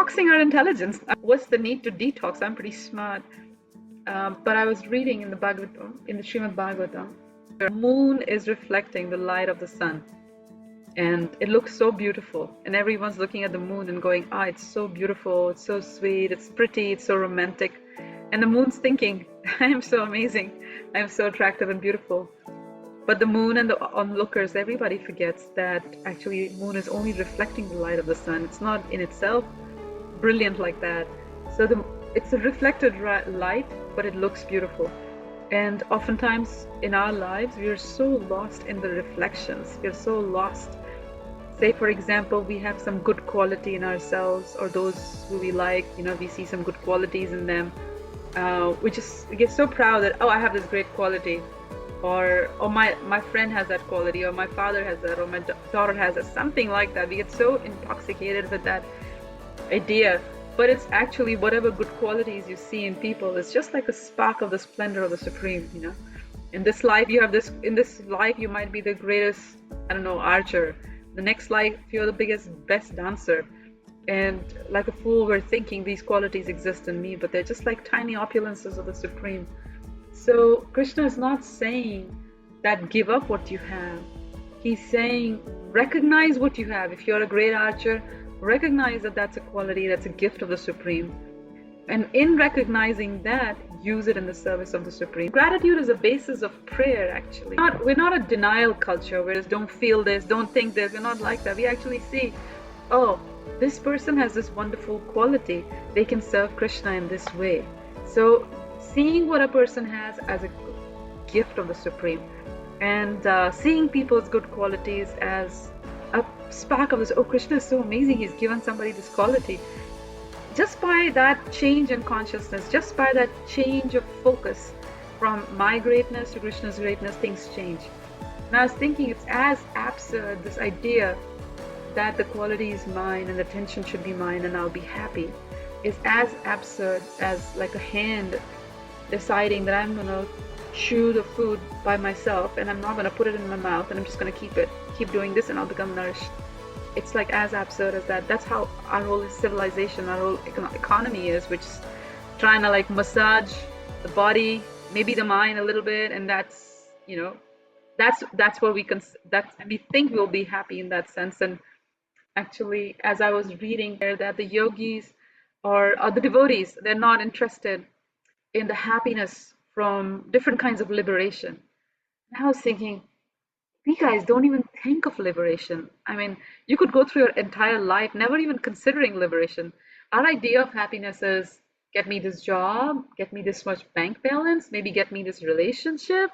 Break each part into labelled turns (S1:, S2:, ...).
S1: detoxing our intelligence. What's the need to detox? I'm pretty smart. But I was reading in the Srimad Bhagavatam, the moon is reflecting the light of the sun. And it looks so beautiful. And everyone's looking at the moon and going, ah, it's so beautiful, it's so sweet, it's pretty, it's so romantic. And the moon's thinking, I am so amazing, I am so attractive and beautiful. But the moon and the onlookers, everybody forgets that actually moon is only reflecting the light of the sun. It's not in itself brilliant like that. So it's a reflected light, but it looks beautiful. And oftentimes in our lives, we are so lost in the reflections. We are so lost. Say, for example, we have some good quality in ourselves, or those who we like, we see some good qualities in them. We get so proud that, oh, I have this great quality. Or my friend has that quality, or my father has that, or my daughter has that, something like that. We get so intoxicated with that idea, but it's actually whatever good qualities you see in people. It's just like a spark of the splendor of the Supreme. In this life you have this. In this life you might be the greatest, I don't know, archer. The next life you're the best dancer. And like a fool, we're thinking these qualities exist in me, but they're just like tiny opulences of the Supreme. So Krishna is not saying that give up what you have. He's saying recognize what you have. If you're a great archer, recognize that that's a quality, that's a gift of the Supreme. And in recognizing that, use it in the service of the Supreme. Gratitude is a basis of prayer, actually. We're not a denial culture where it's don't feel this, don't think this. We're not like that. We actually see, oh, this person has this wonderful quality. They can serve Krishna in this way. So seeing what a person has as a gift of the Supreme, and seeing people's good qualities as a spark of this, oh, Krishna is so amazing, he's given somebody this quality. Just by that change in consciousness, just by that change of focus from my greatness to Krishna's greatness, things change. And I was thinking, it's as absurd, this idea that the quality is mine and the attention should be mine and I'll be happy, is as absurd as like a hand deciding that I'm going to chew the food by myself and I'm not going to put it in my mouth and I'm just going to keep doing this and I'll become nourished. It's like as absurd as that. That's how our whole civilization, our whole economy is, which is trying to like massage the body, maybe the mind a little bit, and that's what we think we'll be happy in that sense. And actually, as I was reading there, that the yogis or the devotees, they're not interested in the happiness from different kinds of liberation. And I was thinking, we guys don't even think of liberation. I mean, you could go through your entire life never even considering liberation. Our idea of happiness is get me this job, get me this much bank balance, maybe get me this relationship,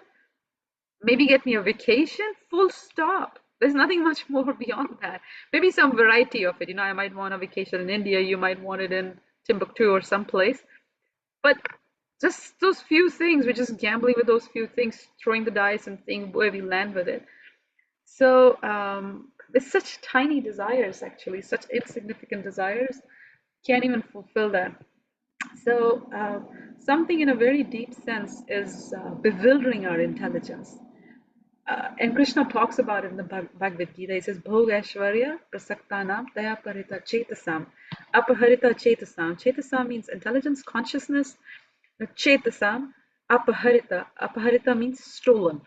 S1: maybe get me a vacation, full stop. There's nothing much more beyond that. Maybe some variety of it. I might want a vacation in India, you might want it in Timbuktu or someplace. But just those few things, we're just gambling with those few things, throwing the dice and seeing where we land with it. So it's such tiny desires, actually, such insignificant desires, can't even fulfill that. So something in a very deep sense is bewildering our intelligence. And Krishna talks about it in the Bhagavad Gita. He says, Bhogashvarya prasaktanam daya parita chetasam apaharita chetasam. Chetasam means intelligence, consciousness. Chetasam apaharita. Apaharita means stolen.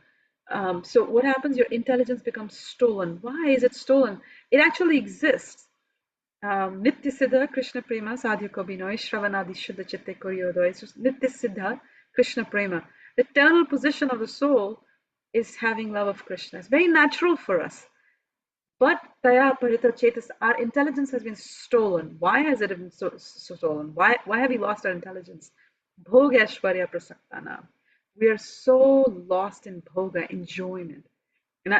S1: So what happens? Your intelligence becomes stolen. Why is it stolen? It actually exists. Nitya Siddha Krishna Prema Sadhya Kabinoy Shravanadi Shuddha Chitte Kuryodoy. It's just Nitya Siddha Krishna Prema. The eternal position of the soul is having love of Krishna. It's very natural for us. But Taya Parita Chetas, our intelligence has been stolen. Why has it been so stolen? Why have we lost our intelligence? Bhogashvarya Prasaktana. We are so lost in bhoga, enjoyment. And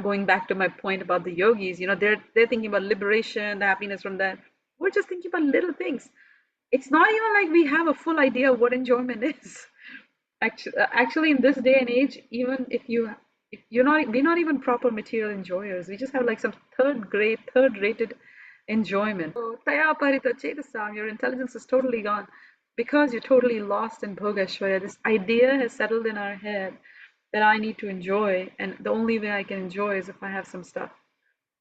S1: going back to my point about the yogis, they're thinking about liberation, the happiness from that. We're just thinking about little things. It's not even like we have a full idea of what enjoyment is. Actually, in this day and age, even if we're not even proper material enjoyers. We just have like some third-rated enjoyment. So, Taya Parita Chetasam, your intelligence is totally gone because you're totally lost in Bhogashvarya. This idea has settled in our head that I need to enjoy, and the only way I can enjoy is if I have some stuff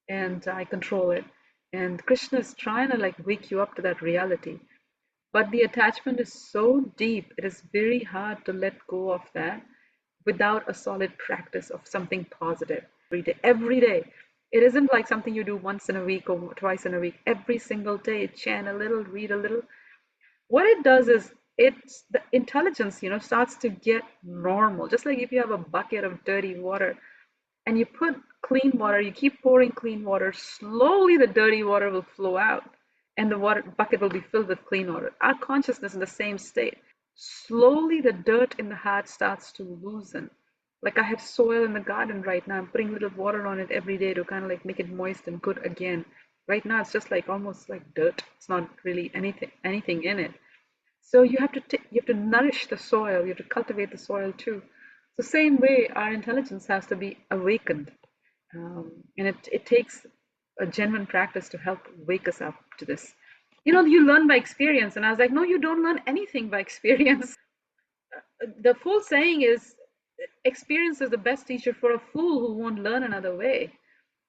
S1: and I control it. And Krishna is trying to like wake you up to that reality. But the attachment is so deep, it is very hard to let go of that without a solid practice of something positive every day. Every day. It isn't like something you do once in a week or twice in a week. Every single day, chant a little, read a little. What it does is it's the intelligence, starts to get normal. Just like if you have a bucket of dirty water and you put clean water, you keep pouring clean water, slowly the dirty water will flow out and the water bucket will be filled with clean water. Our consciousness in the same state. Slowly the dirt in the heart starts to loosen. Like I have soil in the garden right now. I'm putting a little water on it every day to kind of like make it moist and good again. Right now it's just like almost like dirt. It's not really anything in it. So you have to nourish the soil. You have to cultivate the soil too. The same way our intelligence has to be awakened, and it takes a genuine practice to help wake us up to this. You learn by experience, and I was like, no, you don't learn anything by experience. The full saying is, experience is the best teacher for a fool who won't learn another way.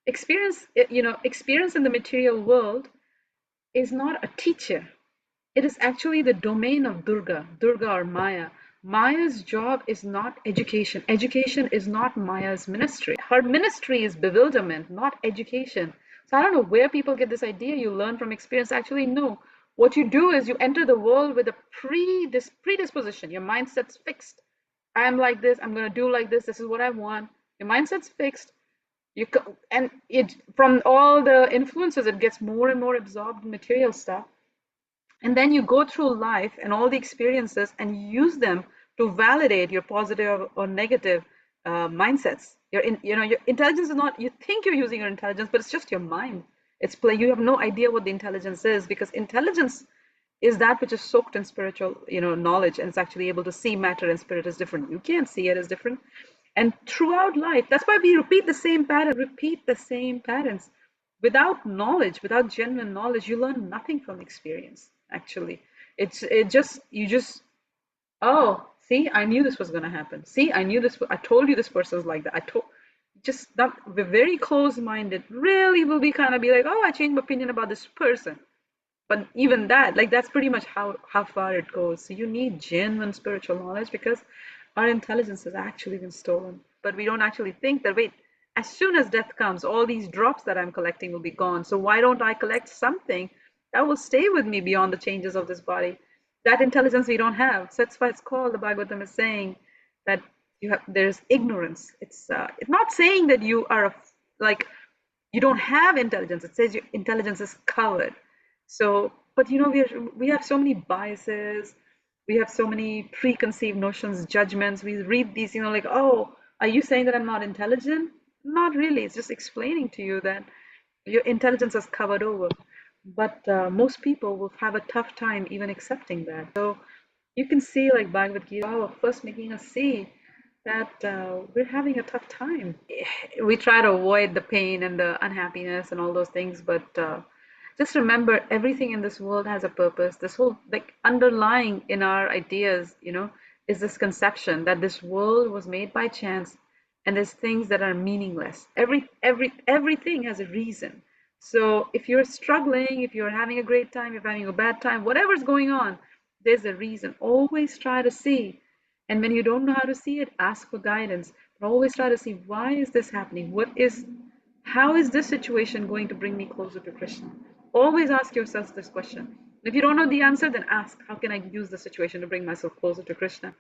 S1: Experience in the material world is not a teacher. It is actually the domain of Durga or Maya. Maya's job is not education. Education is not Maya's ministry. Her ministry is bewilderment, not education. So I don't know where people get this idea you learn from experience. Actually, no. What you do is you enter the world with a predisposition. Your mindset's fixed. I'm like this. I'm going to do like this. This is what I want. Your mindset's fixed. And it from all the influences, it gets more and more absorbed in material stuff. And then you go through life and all the experiences and use them to validate your positive or negative mindsets. Your intelligence is not, you think you're using your intelligence, but it's just your mind. It's play. You have no idea what the intelligence is, because intelligence is that which is soaked in spiritual, knowledge, and it's actually able to see matter and spirit as different. You can't see it as different. And throughout life, that's why we repeat the same patterns. Without knowledge, without genuine knowledge, you learn nothing from experience, actually. You just, oh, see, I knew this was going to happen. See, I knew this, I told you this person's like that. Just not, we're very close-minded, really will be kind of be like, oh, I changed my opinion about this person. But even that, like that's pretty much how far it goes. So you need genuine spiritual knowledge, because our intelligence has actually been stolen. But we don't actually think that, wait, as soon as death comes, all these drops that I'm collecting will be gone. So why don't I collect something that will stay with me beyond the changes of this body? That intelligence we don't have. So that's why it's called, the Bhagavatam is saying that there's ignorance. It's not saying that you are like you don't have intelligence. It says your intelligence is covered. So, but we have so many biases. We have so many preconceived notions, judgments. We read these, like, oh, are you saying that I'm not intelligent? Not really. It's just explaining to you that your intelligence is covered over. But most people will have a tough time even accepting that. So you can see, like Bhagavad Gita, first making us see that we're having a tough time. We try to avoid the pain and the unhappiness and all those things, but just remember, everything in this world has a purpose. This whole, like, underlying in our ideas, is this conception that this world was made by chance, and there's things that are meaningless. Everything has a reason. So if you're struggling, if you're having a great time, if you're having a bad time, whatever's going on, there's a reason. Always try to see. And when you don't know how to see it, ask for guidance. But always try to see, why is this happening? How is this situation going to bring me closer to Krishna? Always ask yourself this question. If you don't know the answer, then ask, how can I use the situation to bring myself closer to Krishna?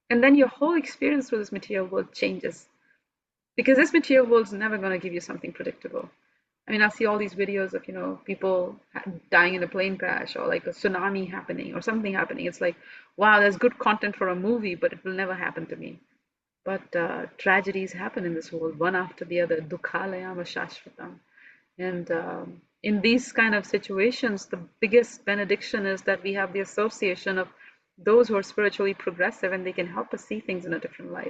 S1: And then your whole experience through this material world changes. Because this material world is never going to give you something predictable. I mean, I see all these videos of, people dying in a plane crash, or like a tsunami happening or something happening. It's like, wow, there's good content for a movie, but it will never happen to me. But tragedies happen in this world, one after the other. Dukhalayama shashvatam. And in these kind of situations, the biggest benediction is that we have the association of those who are spiritually progressive, and they can help us see things in a different light.